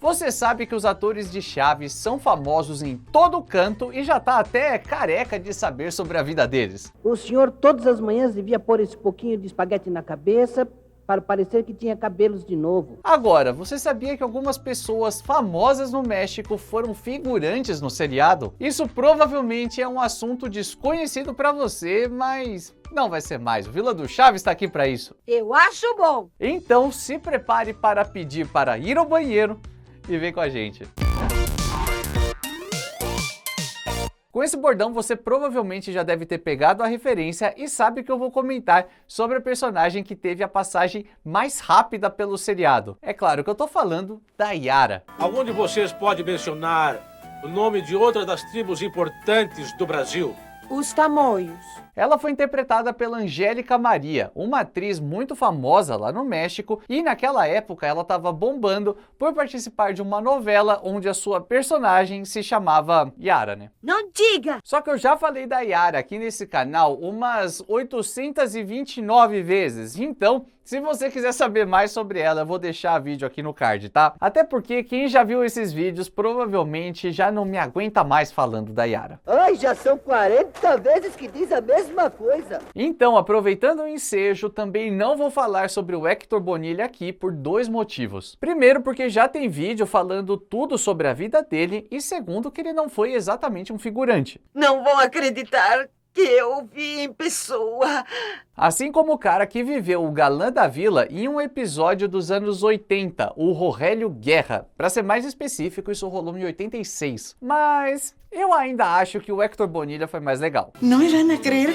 Você sabe que os atores de Chaves são famosos em todo canto e já tá até careca de saber sobre a vida deles. O senhor todas as manhãs devia pôr esse pouquinho de espaguete na cabeça para parecer que tinha cabelos de novo. Agora, você sabia que algumas pessoas famosas no México foram figurantes no seriado? Isso provavelmente é um assunto desconhecido para você, mas não vai ser mais. O Vila do Chaves está aqui para isso. Eu acho bom. Então se prepare para pedir para ir ao banheiro e vem com a gente. Com esse bordão você provavelmente já deve ter pegado a referência e sabe que eu vou comentar sobre a personagem que teve a passagem mais rápida pelo seriado. É claro que eu tô falando da Yara. Algum de vocês pode mencionar o nome de outra das tribos importantes do Brasil? Os tamoios. Ela foi interpretada pela Angélica Maria, uma atriz muito famosa lá no México, e naquela época ela estava bombando por participar de uma novela onde a sua personagem se chamava Yara, né? Não diga! Só que eu já falei da Yara aqui nesse canal umas 829 vezes, então se você quiser saber mais sobre ela, eu vou deixar vídeo aqui no card, tá? Até porque quem já viu esses vídeos provavelmente já não me aguenta mais falando da Yara. Ai, já são 40 vezes que diz a mesma coisa. Então, aproveitando o ensejo, também não vou falar sobre o Héctor Bonilha aqui por dois motivos. Primeiro, porque já tem vídeo falando tudo sobre a vida dele, e segundo, que ele não foi exatamente um figurante. Não vão acreditar que eu vi em pessoa. Assim como o cara que viveu o galã da vila em um episódio dos anos 80, o Rogério Guerra. Para ser mais específico, isso rolou em 86. Mas eu ainda acho que o Héctor Bonilha foi mais legal. No me van a creer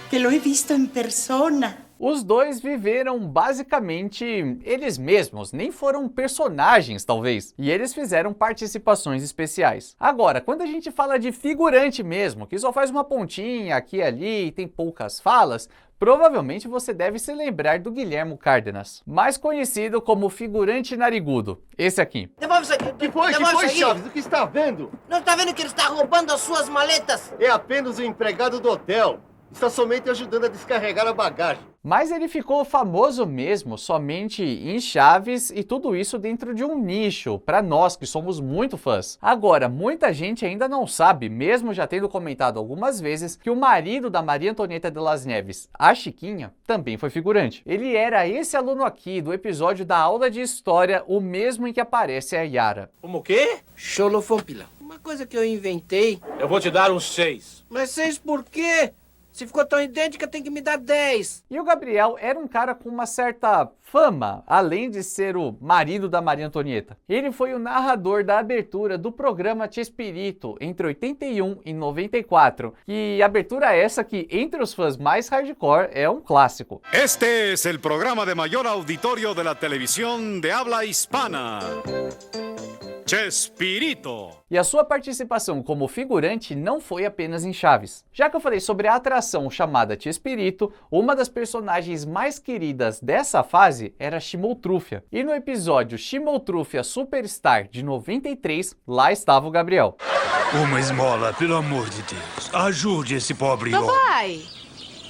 que lo he visto en persona. Os dois viveram basicamente eles mesmos, nem foram personagens talvez, e eles fizeram participações especiais. Agora, quando a gente fala de figurante mesmo, que só faz uma pontinha aqui e ali e tem poucas falas, provavelmente você deve se lembrar do Guilherme Cárdenas, mais conhecido como figurante narigudo, esse aqui. Devolve isso aqui. Que foi, Chaves? O que está vendo? Não está vendo que ele está roubando as suas maletas? É apenas o empregado do hotel. Está somente ajudando a descarregar a bagagem. Mas ele ficou famoso mesmo somente em Chaves e tudo isso dentro de um nicho, para nós que somos muito fãs. Agora, muita gente ainda não sabe, mesmo já tendo comentado algumas vezes, que o marido da Maria Antonieta de las Neves, a Chiquinha, também foi figurante. Ele era esse aluno aqui do episódio da aula de história, o mesmo em que aparece a Yara. Como o quê? Xolofópila. Uma coisa que eu inventei. Eu vou te dar uns 6. Mas 6 por quê? Se ficou tão idêntica, tem que me dar 10. E o Gabriel era um cara com uma certa fama, além de ser o marido da Maria Antonieta. Ele foi o narrador da abertura do programa Chespirito entre 81 e 94. E abertura essa que, entre os fãs mais hardcore, é um clássico. Este es el programa de mayor auditorio de la televisión de habla hispana. Chespirito. E a sua participação como figurante não foi apenas em Chaves. Já que eu falei sobre a atração chamada Chespirito, uma das personagens mais queridas dessa fase era Chimoltrufia. E no episódio Chimoltrufia Superstar de 93, lá estava o Gabriel. Uma esmola, pelo amor de Deus. Ajude esse pobre homem. Papai!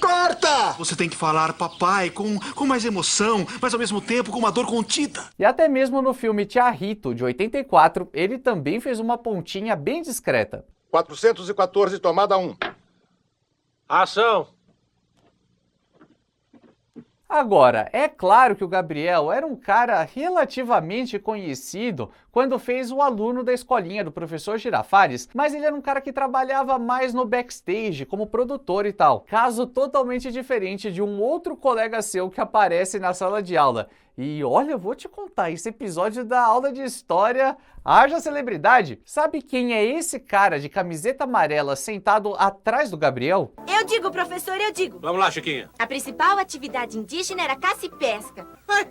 Corta! Você tem que falar papai com mais emoção, mas ao mesmo tempo com uma dor contida. E até mesmo no filme Tia Rito, de 84, ele também fez uma pontinha bem discreta. 414, tomada 1. Ação! Agora, é claro que o Gabriel era um cara relativamente conhecido quando fez o aluno da escolinha do professor Girafales, mas ele era um cara que trabalhava mais no backstage, como produtor e tal. Caso totalmente diferente de um outro colega seu que aparece na sala de aula. E olha, eu vou te contar, esse episódio da aula de história, haja celebridade. Sabe quem é esse cara de camiseta amarela sentado atrás do Gabriel? Eu digo, professor, eu digo. Vamos lá, Chiquinha. A principal atividade indígena era caça e pesca.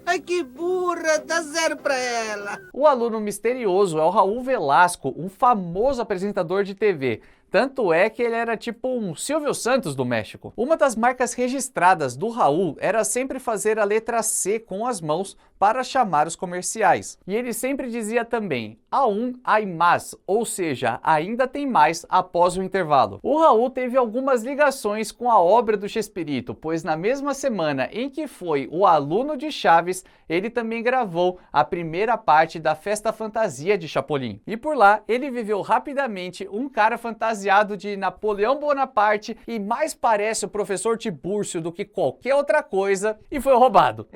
Ai, que burra. Dá 0 pra ela. O aluno misterioso é o Raul Velasco, um famoso apresentador de TV. Tanto é que ele era tipo um Silvio Santos do México. Uma das marcas registradas do Raul era sempre fazer a letra C com as mãos para chamar os comerciais. E ele sempre dizia também, aún hay más, ou seja, ainda tem mais após o intervalo. O Raul teve algumas ligações com a obra do Chespirito, pois na mesma semana em que foi o aluno de Chaves, ele também gravou a primeira parte da Festa Fantasia de Chapolin. E por lá, ele viveu rapidamente um cara fantasiado de Napoleão Bonaparte e mais parece o professor Tibúrcio do que qualquer outra coisa e foi roubado.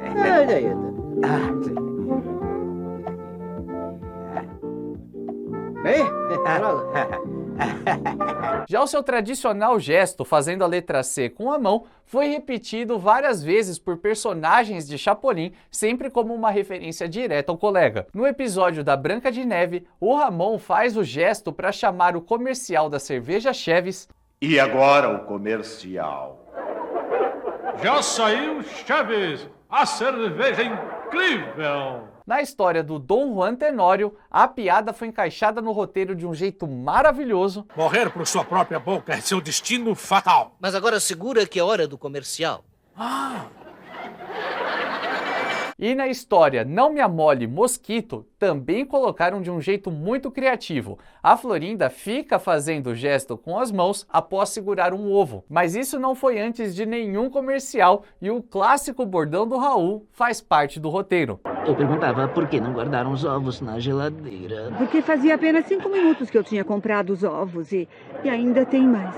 Já o seu tradicional gesto, fazendo a letra C com a mão, foi repetido várias vezes por personagens de Chapolin, sempre como uma referência direta ao colega. No episódio da Branca de Neve, o Ramon faz o gesto para chamar o comercial da cerveja Chaves. E agora o comercial. Já saiu Chaves, a cerveja incrível! Na história do Dom Juan Tenório, a piada foi encaixada no roteiro de um jeito maravilhoso. Morrer por sua própria boca é seu destino fatal. Mas agora segura que é hora do comercial. E na história Não Me Amole Mosquito, também colocaram de um jeito muito criativo. A Florinda fica fazendo o gesto com as mãos após segurar um ovo. Mas isso não foi antes de nenhum comercial e o clássico bordão do Raul faz parte do roteiro. Eu perguntava por que não guardaram os ovos na geladeira. Porque fazia apenas 5 minutos que eu tinha comprado os ovos e ainda tem mais.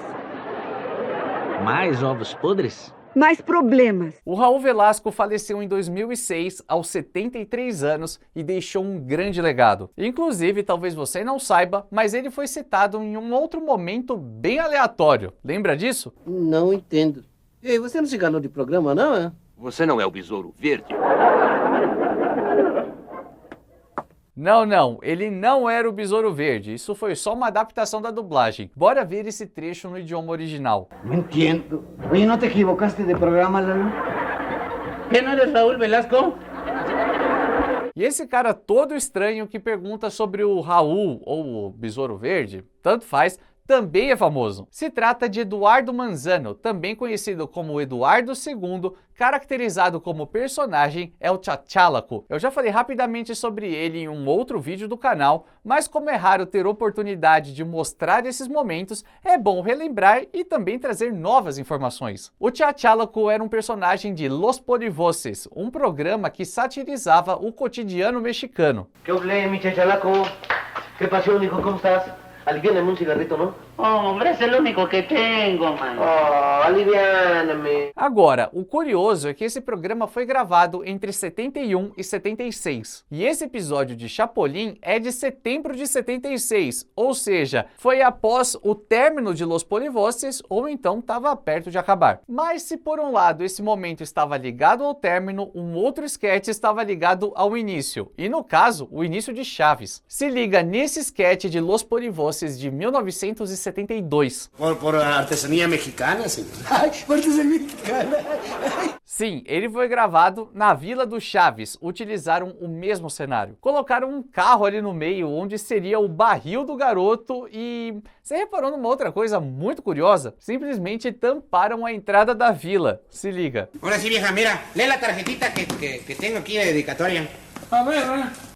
Mais ovos podres? Mais problemas. O Raul Velasco faleceu em 2006, aos 73 anos, e deixou um grande legado. Inclusive, talvez você não saiba, mas ele foi citado em um outro momento bem aleatório. Lembra disso? Não entendo. Ei, você não se enganou de programa, não, é? Você não é o Besouro Verde? Não, ele não era o Besouro Verde. Isso foi só uma adaptação da dublagem. Bora ver esse trecho no idioma original. Não entendo. Oye, não te equivocaste de programa, Lalo? Que não eres Raul Velasco? E esse cara todo estranho que pergunta sobre o Raul ou o Besouro Verde, tanto faz, também é famoso. Se trata de Eduardo Manzano, também conhecido como Eduardo II, caracterizado como personagem é o Tchotchalaco. Eu já falei rapidamente sobre ele em um outro vídeo do canal, mas como é raro ter oportunidade de mostrar esses momentos, é bom relembrar e também trazer novas informações. O Tchotchalaco era um personagem de Los Polivoces, um programa que satirizava o cotidiano mexicano. Que olé, mi Tchotchalaco. Que pasó, hijo, como estás? Aliviáname un cigarrito, ¿no? Oh, hombre, es el único que tengo, man. Oh, aliviáname. Agora, o curioso é que esse programa foi gravado entre 71 e 76. E esse episódio de Chapolin é de setembro de 76, ou seja, foi após o término de Los Polivoces ou então estava perto de acabar. Mas se por um lado esse momento estava ligado ao término, um outro sketch estava ligado ao início. E no caso, o início de Chaves. Se liga nesse sketch de Los Polivoces de 1972. Por artesanía mexicana, sim. Ai, por artesanía mexicana. Sim, ele foi gravado na Vila do Chaves, utilizaram o mesmo cenário. Colocaram um carro ali no meio, onde seria o barril do garoto e... Você reparou numa outra coisa muito curiosa? Simplesmente tamparam a entrada da vila. Se liga. Agora sim, vieja, mira, lê a tarjetita que tenho aqui de dedicatória.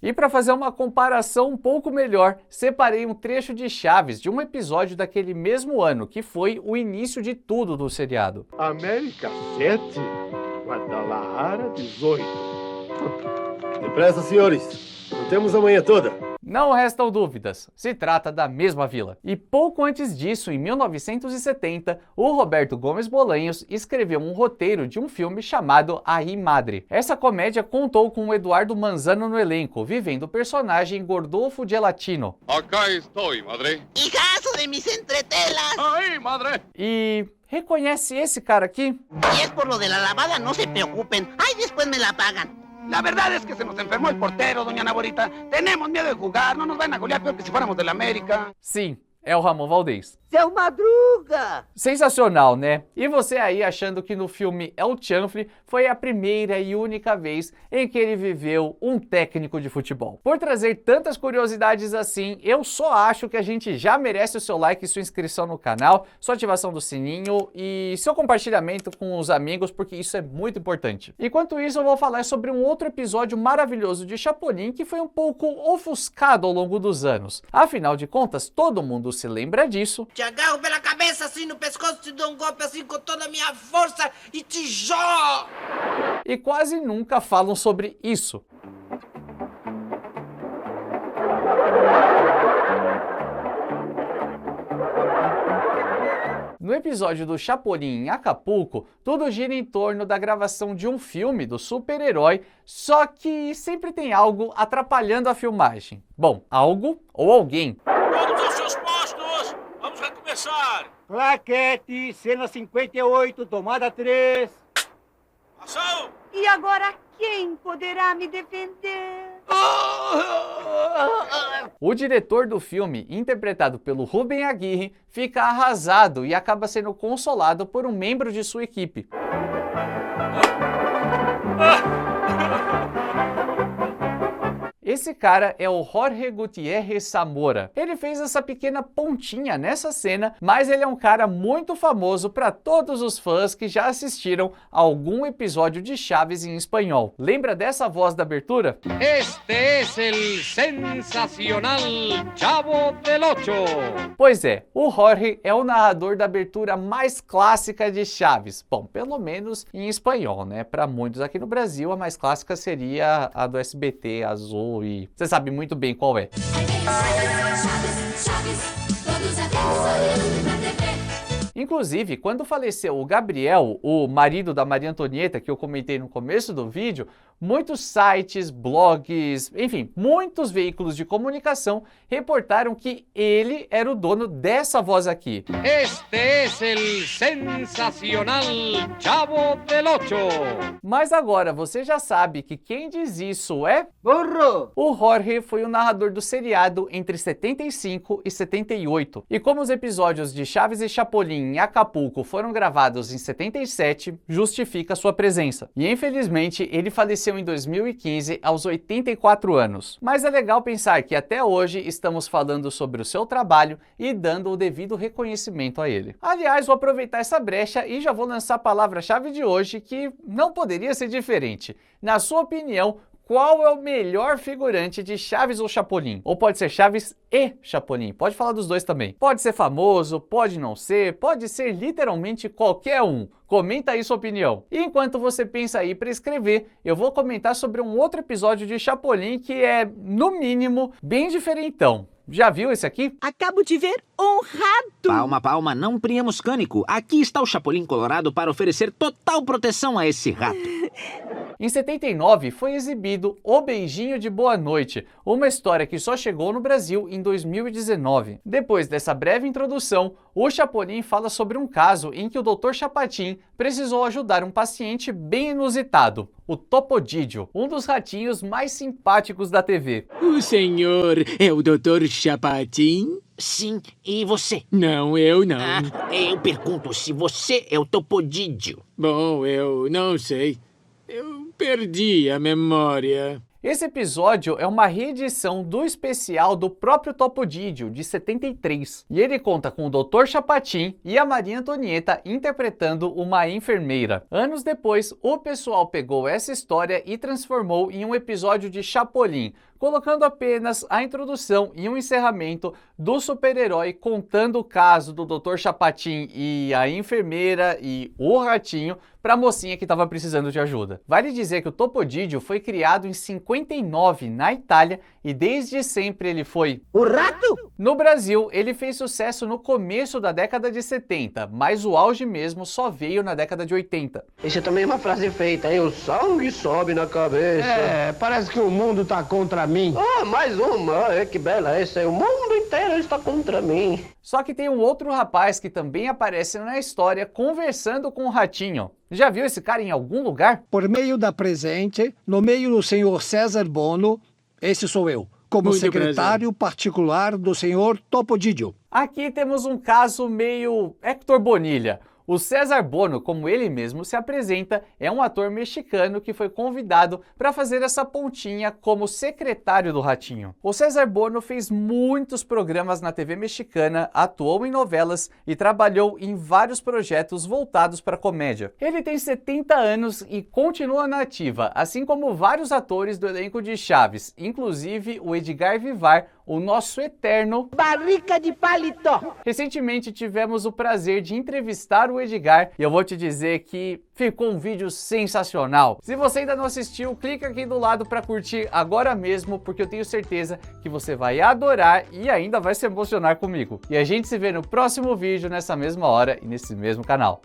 E para fazer uma comparação um pouco melhor, separei um trecho de Chaves de um episódio daquele mesmo ano, que foi o início de tudo do seriado. América 7, Guadalajara 18. Depressa, senhores. Não temos a manhã toda. Não restam dúvidas, se trata da mesma vila. E pouco antes disso, em 1970, o Roberto Gomes Bolanhos escreveu um roteiro de um filme chamado Aí Madre. Essa comédia contou com o Eduardo Manzano no elenco, vivendo o personagem Gordolfo Gelatino. Acá estou, madre. Hijazo de mis entretelas. Aí, madre. E reconhece esse cara aqui? Y es por lo de la lavada, no se preocupen. Ay, después me la pagan. La verdad es que se nos enfermó el portero, doña Naborita. Tenemos miedo de jugar, no nos van a golear peor que si fuéramos de la América. Sim, é o Ramon Valdez. Seu Madruga! Sensacional, né? E você aí achando que no filme El Chanfle foi a primeira e única vez em que ele viveu um técnico de futebol. Por trazer tantas curiosidades assim, eu só acho que a gente já merece o seu like e sua inscrição no canal, sua ativação do sininho e seu compartilhamento com os amigos, porque isso é muito importante. Enquanto isso, eu vou falar sobre um outro episódio maravilhoso de Chapolin que foi um pouco ofuscado ao longo dos anos. Afinal de contas, todo mundo se lembra disso. Te agarro pela cabeça assim no pescoço, te dou um golpe assim com toda a minha força e te jogo! E quase nunca falam sobre isso. No episódio do Chapolin em Acapulco, tudo gira em torno da gravação de um filme do super-herói, só que sempre tem algo atrapalhando a filmagem. Bom, algo ou alguém. Todos aos seus postos! Vamos recomeçar! Claquete, cena 58, tomada 3. Ação! E agora quem poderá me defender? O diretor do filme, interpretado pelo Rubem Aguirre, fica arrasado e acaba sendo consolado por um membro de sua equipe. Esse cara é o Jorge Gutierrez Zamora. Ele fez essa pequena pontinha nessa cena, mas ele é um cara muito famoso para todos os fãs que já assistiram a algum episódio de Chaves em espanhol. Lembra dessa voz da abertura? Este es el sensacional Chavo del Ocho. Pois é, o Jorge é o narrador da abertura mais clássica de Chaves. Bom, pelo menos em espanhol, né? Para muitos aqui no Brasil, a mais clássica seria a do SBT, Azul, e você sabe muito bem qual é. Inclusive, quando faleceu o Gabriel, o marido da Maria Antonieta, que eu comentei no começo do vídeo, muitos sites, blogs, enfim, muitos veículos de comunicação reportaram que ele era o dono dessa voz aqui. Este es el sensacional Chavo del Ocho. Mas agora você já sabe que quem diz isso é... Burro! O Jorge foi o narrador do seriado entre 75 e 78. E como os episódios de Chaves e Chapolin em Acapulco foram gravados em 77, justifica sua presença. E infelizmente ele faleceu em 2015 aos 84 anos. Mas é legal pensar que até hoje estamos falando sobre o seu trabalho e dando o devido reconhecimento a ele. Aliás, vou aproveitar essa brecha e já vou lançar a palavra-chave de hoje, que não poderia ser diferente. Na sua opinião, qual é o melhor figurante de Chaves ou Chapolin? Ou pode ser Chaves e Chapolin, pode falar dos dois também. Pode ser famoso, pode não ser, pode ser literalmente qualquer um. Comenta aí sua opinião. E enquanto você pensa aí para escrever, eu vou comentar sobre um outro episódio de Chapolin que é, no mínimo, bem diferentão. Já viu esse aqui? Acabo de ver um rato. Palma, palma, não priemos cânico. Aqui está o Chapolin Colorado para oferecer total proteção a esse rato. Em 79 foi exibido O Beijinho de Boa Noite, uma história que só chegou no Brasil em 2019. Depois dessa breve introdução, o Chapolin fala sobre um caso em que o Dr. Chapatin precisou ajudar um paciente bem inusitado, o Topodídio, um dos ratinhos mais simpáticos da TV. O senhor é o Dr. Chapatin? Sim, e você? Não, eu não. Eu pergunto se você é o Topodídio. Bom, eu não sei. Eu perdi a memória. Esse episódio é uma reedição do especial do próprio Topodídio, de 73. E ele conta com o Dr. Chapatin e a Maria Antonieta interpretando uma enfermeira. Anos depois, o pessoal pegou essa história e transformou em um episódio de Chapolin, colocando apenas a introdução e um encerramento do super-herói contando o caso do Dr. Chapatin e a enfermeira e o ratinho para a mocinha que estava precisando de ajuda. Vale dizer que o Topodídio foi criado em 59 na Itália e desde sempre ele foi o rato? No Brasil, ele fez sucesso no começo da década de 70, mas o auge mesmo só veio na década de 80. Isso também é uma frase feita, hein? O sangue sobe na cabeça. Parece que o mundo tá contra mim. Mais uma. Que bela essa. O mundo inteiro está contra mim. Só que tem um outro rapaz que também aparece na história conversando com o ratinho. Já viu esse cara em algum lugar? Por meio da presente, no meio do senhor César Bono, esse sou eu. como Muito secretário particular do senhor Topodidio. Aqui temos um caso meio Héctor Bonilha. O César Bono, como ele mesmo se apresenta, é um ator mexicano que foi convidado para fazer essa pontinha como secretário do Ratinho. O César Bono fez muitos programas na TV mexicana, atuou em novelas e trabalhou em vários projetos voltados para comédia. Ele tem 70 anos e continua na ativa, assim como vários atores do elenco de Chaves, inclusive o Edgar Vivar, o nosso eterno Barrica de Paletó. Recentemente tivemos o prazer de entrevistar o Edgar e eu vou te dizer que ficou um vídeo sensacional. Se você ainda não assistiu, clica aqui do lado para curtir agora mesmo, porque eu tenho certeza que você vai adorar e ainda vai se emocionar comigo. E a gente se vê no próximo vídeo, nessa mesma hora e nesse mesmo canal.